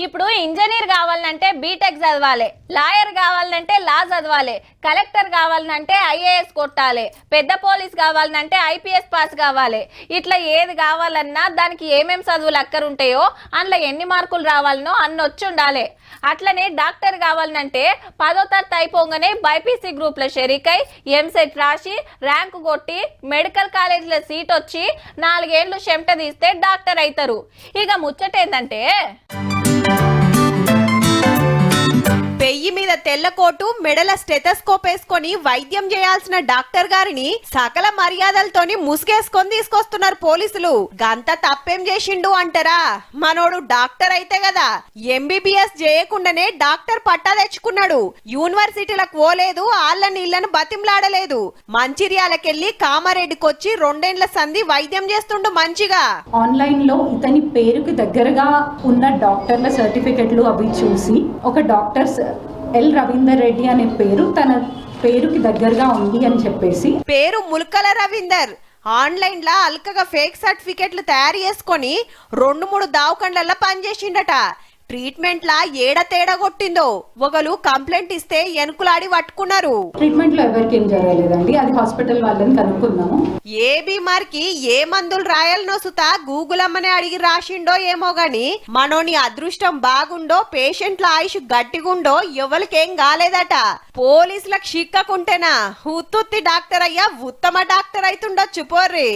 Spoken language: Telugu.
ఇప్పుడు ఇంజనీర్ కావాలంటే బీటెక్ చదవాలి, లాయర్ కావాలంటే లా చదవాలి, కలెక్టర్ కావాలంటే ఐఏఎస్ కొట్టాలి, పెద్ద పోలీస్ కావాలంటే ఐపీఎస్ పాస్ కావాలి. ఇట్లా ఏది కావాలన్నా దానికి ఏమేం చదువులు అక్కరుంటాయో అందులో ఎన్ని మార్కులు రావాలనో అన్ని వచ్చి ఉండాలి. అట్లనే డాక్టర్ కావాలంటే 10వ తరగతి అయిపోగానే బైపీసీ గ్రూప్లో షెరీకై ఎంసెట్ రాసి ర్యాంకు కొట్టి మెడికల్ కాలేజీలో సీట్ వచ్చి 4 ఏళ్ళు చెమట తీస్తే డాక్టర్ అవుతారు. ఇక ముచ్చట ఏంటంటే పెయ్యి మీద తెల్ల కోటు మెడల స్టెథోస్కోప్ వేసుకొని వైద్యం చేయాల్సిన డాక్టర్ గారిని సకల మర్యాదలతోని ముసుగేసుకొని తీసుకొస్తున్నారు పోలీసులు. గంత తప్పేం చేసిండు అంటారా? మనోడు డాక్టర్ అయితే కదా, ఎంబీబీఎస్ చేయకుండానే డాక్టర్ పట్టా తెచ్చుకున్నాడు. యూనివర్సిటీలకు పోలేదు, ఆళ్ళని ఇళ్లను బతింలాడలేదు. మంచిర్యాలకెళ్లి కామారెడ్డికి వచ్చి 2 ఏళ్ల సంధి వైద్యం చేస్తుండు మంచిగా. ఆన్లైన్ లో ఇతని పేరుకి దగ్గరగా ఉన్న డాక్టర్ల సర్టిఫికెట్లు అవి చూసి ఒక డాక్టర్ ఎల్ రవీందర్ రెడ్డి అనే పేరు తన పేరుకి దగ్గరగా ఉంది అని చెప్పేసి పేరు ముల్కల రవీందర్ ఆన్లైన్ లా అల్కగా ఫేక్ సర్టిఫికెట్లు తయారు చేసుకొని 2-3 దావకండ్లల్లో పనిచేసిండట. ట్రీట్మెంట్ లా ఏడ తేడా కొట్టిందో ఒకరు కంప్లైంట్ ఇస్తే ఎనుకులాడి పట్టుకున్నారు. ట్రీట్మెంట్ లో ఎవరికి ఏం జరగలేదండి, అది హాస్పిటల్ వాళ్ళని కనుక్కున్నాము. ఏ బీమార్కి ఏ మందులు రాయాలనో సుతా గూగుల్ అమ్మనే అడిగి రాసిండో ఏమో గాని మనోని అదృష్టం బాగుండో పేషెంట్ల ఆయుష్ గట్టిగుండో ఎవరికేం కాలేదట. పోలీసులకు చిక్కకుంటేనా ఉత్తుత్తి డాక్టర్ అయ్యా ఉత్తమ డాక్టర్ అయితుండొచ్చు పోర్రి.